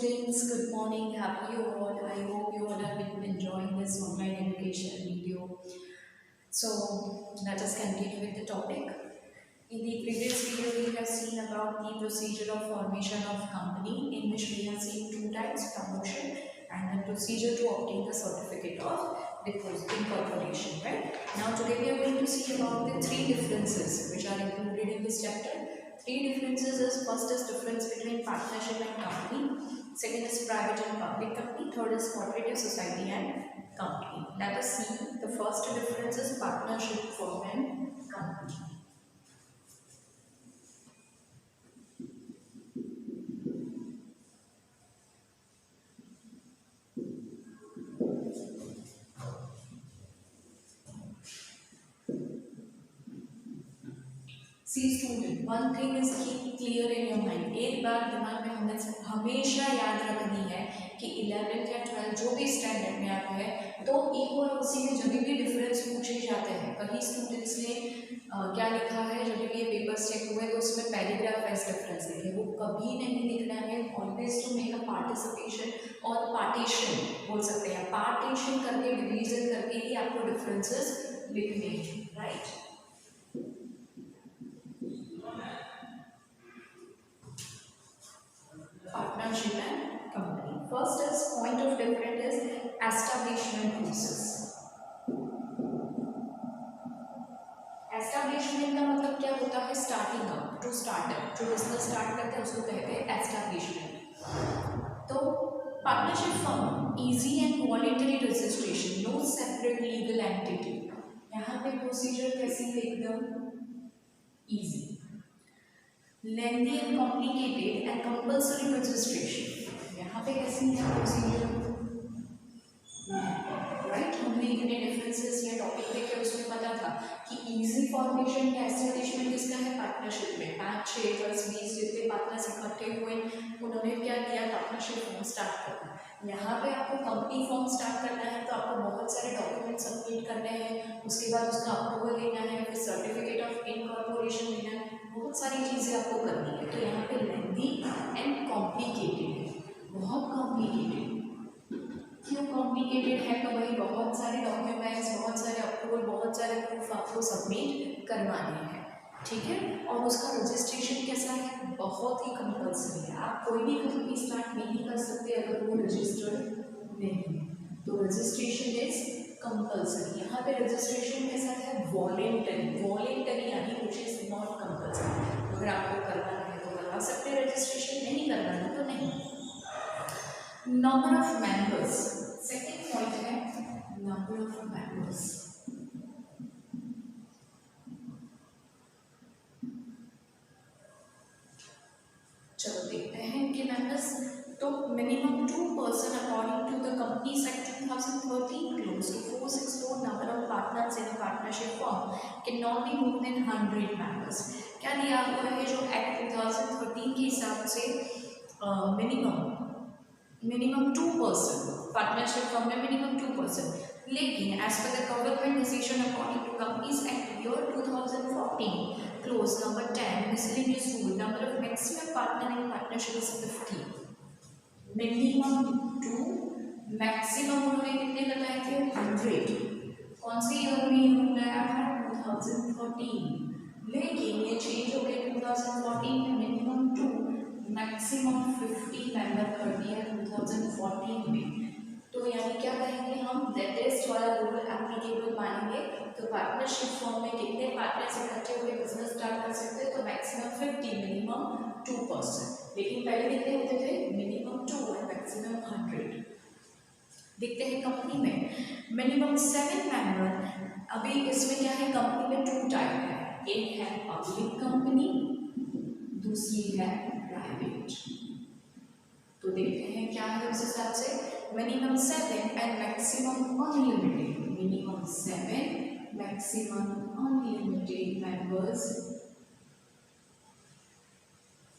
students, good morning. Happy you all. I hope you all have been enjoying this online education video. So let us continue with the topic. In the previous video, we have seen about the procedure of formation of company, in which we have seen two types: promotion and the procedure to obtain the certificate of incorporation. Right now, today we are going to see about the three differences which are included in this chapter. Three differences is: first is difference between partnership and company, second is private and public company, third is cooperative society and company. Let us see the first difference is partnership, firm and company. See student, one thing is keep clear in your mind. एक बात दिमाग में हमें हमेशा याद रखनी है कि 11th या 12th जो भी स्टैंडर्ड में आप है तो इक्वल उसी में जब भी डिफरेंस पूछे जाते हैं, कहीं स्टूडेंट्स ने क्या लिखा है, जब भी ये पेपर्स चेक हुए तो उसमें पैराग्राफ वाइज डिफरेंस लिखे, वो कभी नहीं लिखना है। Always to make a participation और पार्टीशन बोल सकते हैं, पार्टीशन करके डिवीजन करके ही आपको डिफरेंसेस लिखने हैं, right. Partnership and company. First is point of difference is establishment process. Establishment का मतलब क्या होता है? Starting up, to start up, जो बिजनेस स्टार्ट करते हैं उसको कहते हैं एस्टैब्लिशमेंट। तो partnership firm easy and voluntary registration, no separate legal entity. यहाँ पे प्रोसीजर कैसी है? एकदम easy. Lengthy and complicated and compulsory registration, यहाँ पे कैसी है प्रोसीजर? राइट, हमने इतने डिफरेंसेस या टॉपिक देखे उसमें पता था कि इजी फॉर्मेशन या एस्टैब्लिशमेंट किसका है? पार्टनरशिप में 5, 6, 10, 20 जितने पार्टनर्स इकट्ठे हुए उन्होंने क्या किया? पार्टनरशिप फॉर्म स्टार्ट करना। यहाँ पे आपको कंपनी फॉर्म स्टार्ट करना है तो आपको बहुत सारे डॉक्यूमेंट सबमिट करने हैं, उसके बाद उसका अप्रूवल लेना है, फिर सर्टिफिकेट ऑफ इनकॉर्पोरेशन लेना है, बहुत सारी चीज़ें आपको करनी है। तो यहाँ पे लेंथी एंड कॉम्प्लिकेटेड है, बहुत कॉम्प्लिकेटेड। क्यों कॉम्प्लिकेटेड है? तो वही बहुत सारे डॉक्यूमेंट्स, बहुत सारे अप्रूवल, बहुत सारे प्रूफ आपको सबमिट करवाने हैं, ठीक है। और उसका रजिस्ट्रेशन कैसा है? बहुत ही कंपल्सरी है। आप कोई भी कंपनी स्टार्ट नहीं कर सकते अगर वो रजिस्टर्ड नहीं है, तो रजिस्ट्रेशन इज कंपल्सरी। यहाँ पे रजिस्ट्रेशन कैसा है? वॉलेंटरी, वॉलेंटरी यानी विच इज नॉट कंपल्सरी। अगर आपको करवाना है तो करवा सकते हैं रजिस्ट्रेशन, नहीं करवाना है तो नहीं। Number of members, second point है नंबर ऑफ मेंबर्स। चलो देखते हैं कि मेंबर्स तो minimum 2 person according to the companies act 2013 clause to 464 number of partners in partnership form can not be more than 100 members. क्या दिया हुआ है? जो एक्ट 2013 के हिसाब से मिनिमम 2 पर्सन पार्टनरशिप फॉर्म में मिनिमम 2 पर्सन, लेकिन as per the government decision according to companies act year 2014 clause number 10 miscellaneous rule, number of maximum partner in partnership is 50। Minimum 2, maximum उन्होंने कितने लगाए थे? 100। कौन से ईयर में रूल आया था? 2013, लेकिन ये चेंज हो गया 2014 में मिनिमम 2 मैक्सिमम 50 मेंबर कर दिया 2014 में। तो यानी क्या कहेंगे हम? लेटेस्ट वाला रूल एप्लीकेबल मानेंगे। तो पार्टनरशिप फॉर्म में कितने पार्टनर्स इकट्ठे होकर बिजनेस स्टार्ट कर सकते हैं? तो मैक्सिमम 50, मिनिमम 2 पर्सन। लेकिन पहले कितने होते थे? मिनिमम 2 और मैक्सिमम 100। देखते हैं कंपनी में मिनिमम 7 मेंबर। अभी इसमें क्या है? कंपनी में 2 टाइप है, एक है पब्लिक कंपनी, दूसरी है प्राइवेट। तो देखते हैं क्या है उस हिसाब से। Minimum 7 and maximum unlimited, minimum 7 maximum unlimited members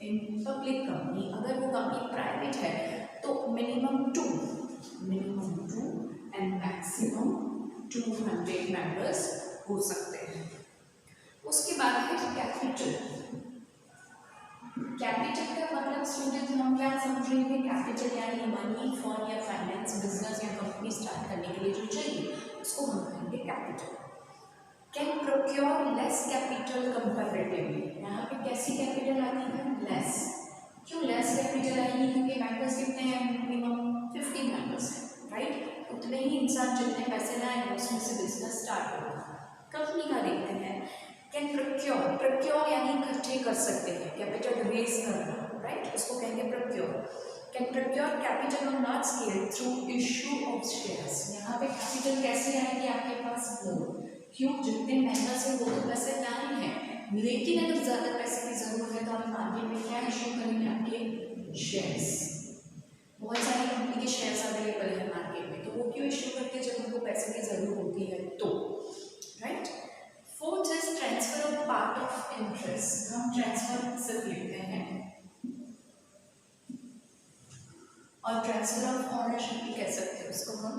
in public company. अगर वो कंपनी प्राइवेट है तो मिनिमम 2 एंड मैक्सिमम 200 मेंबर्स हो सकते हैं। उसके बाद है कैपिटल। कैपिटल का मतलब स्टूडेंट हम क्या समझेंगे, कैपिटल यानी मनी फॉर या फाइनेंस, बिजनेस या कंपनी स्टार्ट करने के लिए जो चाहिए उसको हम कहेंगे capital. Can procure less capital comparatively, यहाँ पे कैसी कैपिटल आती है, लेस। क्यों लेस कैपिटल आएगी, क्योंकि मेंबर्स कितने हैं, मिनिमम 50 मेंबर्स हैं, राइट। उतने ही इंसान जितने पैसे लाएंगे उसमें से बिजनेस स्टार्ट होगा। कंपनी का देखते हैं, कैन प्रोक्योर, प्रोक्योर यानी इकट्ठे कर सकते हैं, कैपिटल रेज करना, राइट, उसको कहेंगे procure. Can procure capital on large scale through issue of shares, यहाँ पे कैपिटल कैसे आएगी आपके पास, मोर, क्यों, जितने मेंबर्स हैं वो तो पैसे लाए हैं, लेकिन अगर ज़्यादा पैसे की जरूरत है तो आप मार्केट में क्या इशू करेंगे, आपके शेयर्स। बहुत सारी कंपनी के शेयर्स अवेलेबल है मार्केट में, तो वो क्यों इशू करते हैं, जब उनको पैसे की जरूरत होती है तो, right. Fourth is transfer of part of interest, हम ट्रांसफर सिर्फ लिखते हैं, और ट्रांसफर ऑफ ऑनरशिप भी कह सकते हैं उसको हम।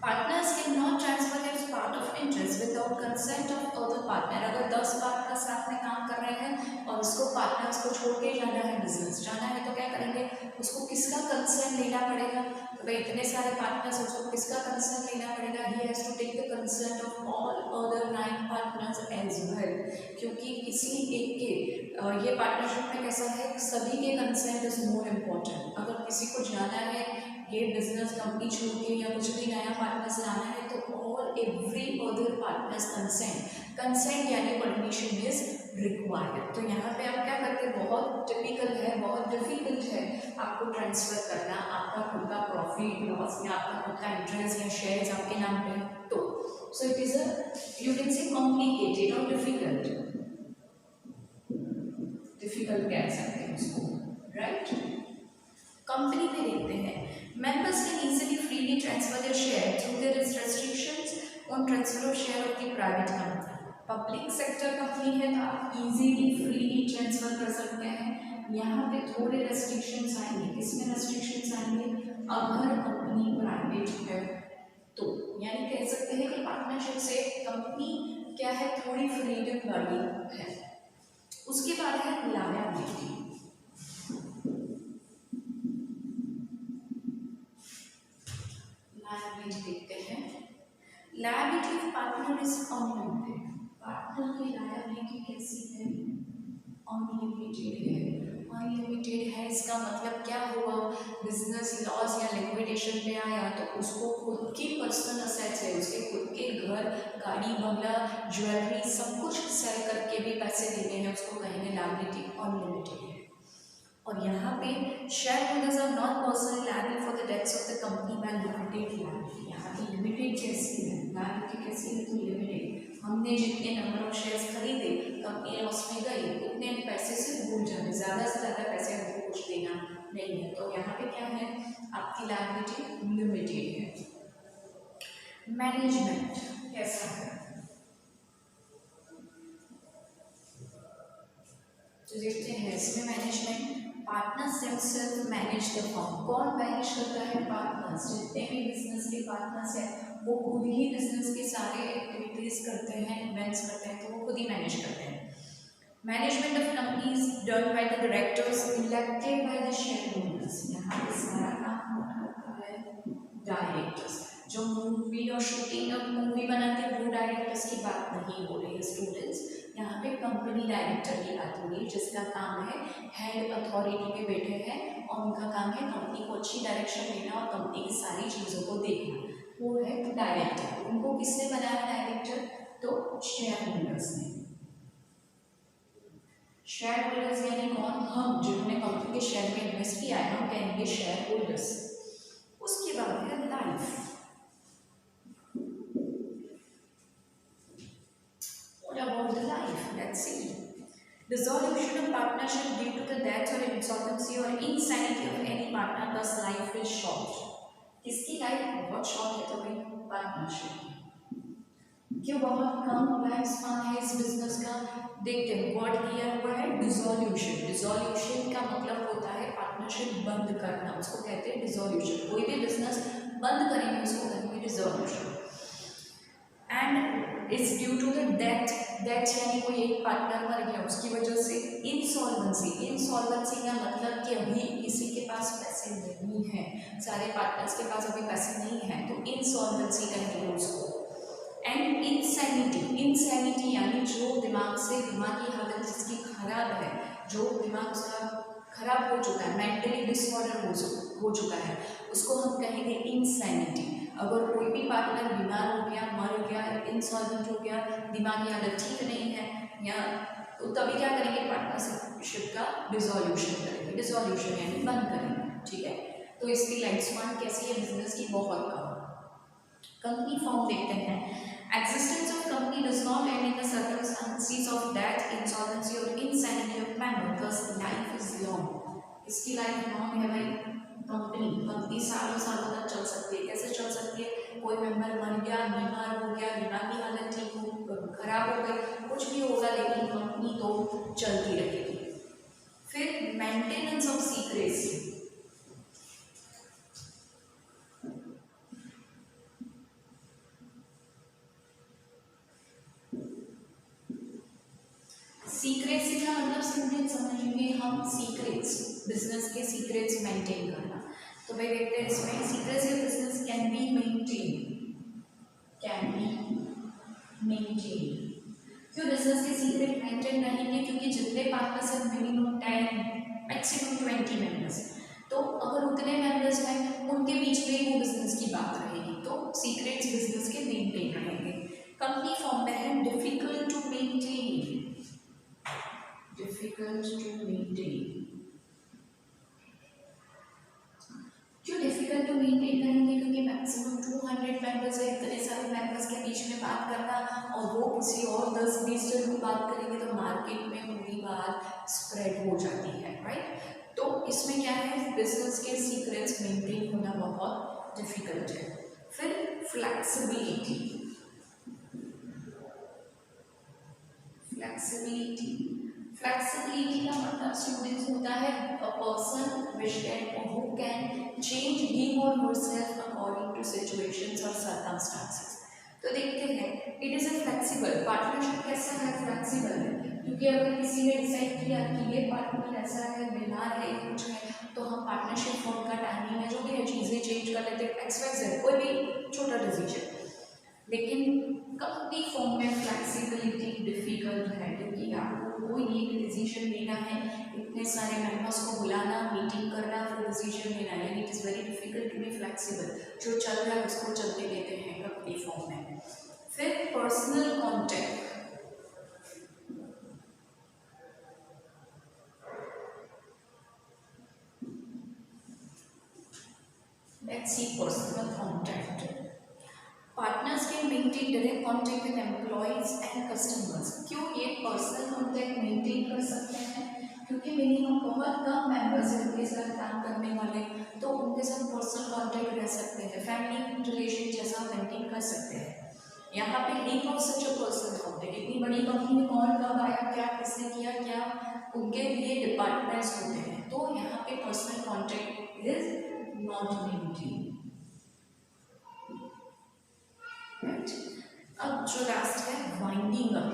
Partners can not transfer there part of interest without consent of other partner, अगर 10 पार्टनर साथ में काम कर रहे हैं और उसको पार्टनर्स को छोड़ के जाना है, बिजनेस जाना है, तो क्या करेंगे, उसको किसका कंसेंट लेना पड़ेगा, तो भाई इतने सारे पार्टनर्स, उसको किसका कंसेंट लेना पड़ेगा, he has to take the consent of all other 9 partners as well, क्योंकि किसी एक के ये पार्टनरशिप में कैसा है, सभी के कंसेंट इज मोर इम्पोर्टेंट। अगर किसी को जाना है ये बिजनेस कंपनी छोड़ के या कुछ भी नया पार्टनर्स लाना है तो all every other partners consent यानी परमिशन इज रिक्वायर्ड। तो यहाँ पे आप क्या करते हैं, बहुत टिपिकल है, बहुत डिफिकल्ट है आपको ट्रांसफर करना, आपका खुद का प्रॉफिट लॉस या आपका खुद का इंटरेस्ट या शेयर्स आपके नाम पे, तो so it is a, you can say complicated और डिफिकल्ट कह सकते हैं उसको, राइट। कंपनी में देखते हैं, members can easily freely transfer their share through there is restrictions on transfer of share of the private company. Public sector company है तो आप इजीली फ्रीली ट्रांसफर कर सकते हैं, यहाँ पे थोड़े रेस्ट्रिक्शंस आएंगे, किसमें रेस्ट्रिक्शंस आएंगे, अगर कंपनी प्राइवेट है तो, यानी कह सकते हैं कि पार्टनरशिप से कंपनी क्या है, थोड़ी फ्रीडम वाली है। उसके बाद है लायबिलिटी, देखते हैं, liability of partner is unlimited, partner की लायबिलिटी कैसी है, अनलिमिटेड है। अनलिमिटेड है इसका मतलब क्या हुआ, बिजनेस लॉस या लिक्विडेशन पे आया तो उसको खुद की पर्सनल असेट्स है, उसके खुद के घर, गाड़ी, बंगला, ज्वेलरी सब कुछ सेल करके भी पैसे देने हैं, उसको कहेंगे लायबिलिटी अनलिमिटेड है। और यहाँ पे share holders are not personally liable for the debts of the company by limited liability, यहाँ पे लिमिटेड कैसी है, लायबिलिटी कैसी है, तो लिमिटेड, हमने जितने नंबर ऑफ शेयर्स खरीदे, कंपनी लॉस में गई, उतने पैसे से भूल जाने, ज़्यादा से ज़्यादा पैसे हमको कुछ देना नहीं है, तो यहाँ पे क्या है, आपकी लायबिलिटी लिमिटेड है। मैनेजमेंट कैसा है, तो देखते हैं इसमें management, partners themselves manage the firm, कौन मैनेज करता है, पार्टनर्स, जितने भी बिजनेस के पार्टनर्स हैं वो खुद ही बिजनेस के सारे एक्टिविटीज करते हैं, इवेंट्स करते हैं, तो वो खुद ही मैनेज करते हैं। Management of company is done by the directors elected by the share holders, यहाँ पे सारा काम होता है डायरेक्टर्स, जो मूवी और शूटिंग और मूवी बनाते हैं वो डायरेक्टर्स की बात नहीं हो रही है स्टूडेंट्स, यहाँ पे कंपनी डायरेक्टर की बात हो रही है, जिसका काम है हेड अथॉरिटी पे बैठे हैं और उनका काम है कंपनी को अच्छी डायरेक्शन देना और कंपनी की सारी चीज़ों को देखना, वो है डायरेक्टर। उनको किसने बनाया डायरेक्टर, तो शेयर होल्डर्स ने। शेयर होल्डर्स यानी कौन, हम जिन्होंने कंपनी के शेयर में इन्वेस्ट किया है हम कहेंगे शेयर होल्डर्स। उसके बाद है life, about the life, let's see. Dissolution of partnership due to the death or insolvency or insanity of any partner, thus life is short. किसकी लाइफ बहुत शॉर्ट है, तो भाई पार्टनरशिप, क्यों बहुत कम लाइफ स्पान है इस बिजनेस का, देखते हैं वर्ड किया हुआ है डिसोल्यूशन, डिसोल्यूशन का मतलब होता है पार्टनरशिप बंद करना, उसको कहते हैं डिसोल्यूशन, कोई भी बिजनेस बंद करेंगे उसको कहेंगे dissolution. And it's due to the death death यानी कोई एक पार्टनर मर गया उसकी वजह से। इंसॉल्वेंसी का मतलब कि अभी किसी के पास पैसे नहीं है, सारे पार्टनर्स के पास अभी पैसे नहीं है, तो इंसॉल्वेंसी कहेंगे उसको। एंड इंसैनिटी यानी जो दिमागी हालत जिसकी खराब है, जो दिमाग उसका खराब हो चुका है, मेंटली डिसऑर्डर हो चुका है, उसको हम कहेंगे इंसैनिटी। अगर कोई भी पार्टनर बीमार हो गया, मर गया, इंसॉल्वेंट हो गया, दिमागी हालत ठीक नहीं है, या तो तभी क्या करेंगे, पार्टनरशिप का डिसॉल्यूशन करेंगे। डिसॉल्यूशन यानी बंद करेंगे, ठीक है। तो इसकी लाइफ स्पैन कैसी है बिजनेस की, बहुत कम। कंपनी फॉर्म देखते हैं। Existence of company does not end in the circumstances of death, insolvency or insanity of member. Thus, life is long. इसकी लाइफ लॉन्ग है भाई। कंपनी सालों तक चल सकती है। कैसे चल सकती है, कोई मेंबर मर गया, बीमार हो गया, दिमागी हालत ठीक हो खराब हो गई, कुछ भी होगा, लेकिन कंपनी तो चलती रहेगी। फिर मेंटेनेंस ऑफ सीक्रेसी। सीक्रेसी का मतलब सिंपली समझेंगे हम, सीक्रेट्स, बिजनेस के सीक्रेट्स मेंटेन करना। तो भाई देखते हैं इसमें, secrecy of business can be maintain. क्यों बिजनेस के सीक्रेट मेंटेन रहेंगे, क्योंकि जितने पार्टनर्स हैं मिनिमम 10 मैक्सिमम 20 मेंबर्स, तो अगर उतने मेंबर्स हैं उनके बीच में ही वो बिजनेस की बात रहेगी, तो सीक्रेट्स बिजनेस के मेंटेन रहेंगे। कंपनी फॉर्म में है डिफिकल्ट टू मेंटेन। क्यों डिफिकल्ट टू मेंटेन करेंगे, क्योंकि मैक्सिमम 200 मेंबर्स है, इतने सारे मेंबर्स के बीच में बात करना, और वो किसी और 10-20 जन की बात करेंगे तो मार्केट में उनकी बात स्प्रेड हो जाती है, राइट। तो इसमें क्या है, बिजनेस के सीक्रेट्स मेंटेन होना बहुत डिफिकल्ट है। फिर फ्लेक्सिबिलिटी का मतलब स्टूडेंट्स होता है a person who can change him और हरसेल्फ अकॉर्डिंग टू सिचुएशंस और सर्कमस्टांसेस। तो देखते हैं, it is a flexible partnership. कैसा है, फ्लेक्सिबल है, क्योंकि अगर किसी ने डिसाइड किया कि ये पार्टनर ऐसा है, बीमार है, कुछ है, तो हम पार्टनरशिप फॉर्म का टाइमिंग है, जो भी है चीज़ें चेंज कर लेते हैं, XYZ कोई भी छोटा डिसीजन। लेकिन कंपनी फॉर्म में फ्लेक्सिबिलिटी डिफिकल्ट है, क्योंकि आपको कोई एक डिसीजन लेना है, इतने सारे मेंबर्स को बुलाना, मीटिंग करना, फिर डिसीजन लेना है, it is very difficult to be flexible. जो चल रहा है उसको चलते देते हैं कंपनी फॉर्म में। फिर personal contact. Let's see personal contact. Partners can maintain direct contact with employees and customers. क्यों ये पर्सनल कॉन्टैक्ट मेंटेन कर सकते हैं, क्योंकि मिनिमम बहुत कम मेंबर्स हैं उनके साथ काम करने वाले, तो उनके साथ पर्सनल कॉन्टैक्ट रह सकते हैं, फैमिली रिलेशन जैसा मेंटेन कर सकते हैं। यहाँ पे need of such a personal contact, इतनी बड़ी कंपनी में कौन कब आया, क्या किसने किया, क्या उनके लिए डिपार्टमेंट्स होते हैं, तो यहाँ पे personal contact is not maintain. अब जो लास्ट है वाइंडिंग अप।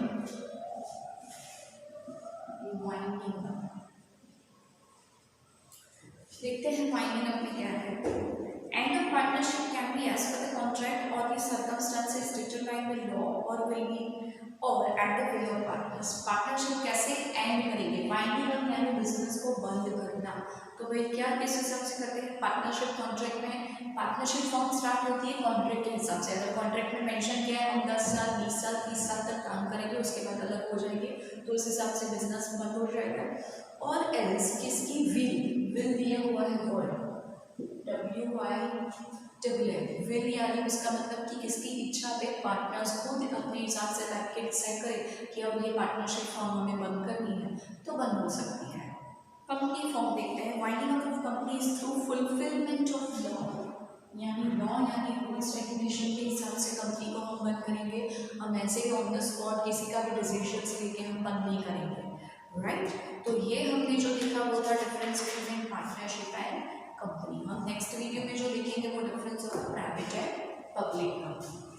देखते हैं वाइंडिंग अप में क्या है। End of partnership can be as per the contract और the circumstances determined by law और विल बी और at the will of partners. Partnership कैसे एंड करेंगे, वाइंडिंग अप यानी बिजनेस को बंद करना। तो भाई क्या किस हिसाब से करते हैं, पार्टनरशिप कॉन्ट्रैक्ट में पार्टनरशिप फॉर्म स्टार्ट होती है कॉन्ट्रैक्ट के हिसाब से। अगर कॉन्ट्रैक्ट में मेंशन किया है हम 10 साल 20 साल 30 साल तक काम करेंगे, उसके बाद अलग हो जाएंगे, तो उस हिसाब से बिजनेस बंद हो जाएगा। और एल्स किसकी विल दिया हुआ है, वर्ड WILL, विल यानी उसका मतलब कि किसकी इच्छा पे पार्टनर्स खुद अपने हिसाब से बैठ के डिसाइड करें कि अब ये पार्टनरशिप फॉर्म हमें बंद करनी है, तो बंद हो सकती है। कंपनी फॉर्म देखते हैं। Winding up of companies through fulfilment of law, यानी लॉ यानी रूल्स रेगुलेशन के हिसाब से कंपनी को हम बंद करेंगे। हम ऐसे ऑन द स्पॉट किसी का भी डिसीजन लेके हम बंद नहीं करेंगे, राइट। तो ये हमने जो देखा वो था difference between partnership and company. हम नेक्स्ट वीडियो में जो देखेंगे वो difference of private and public company.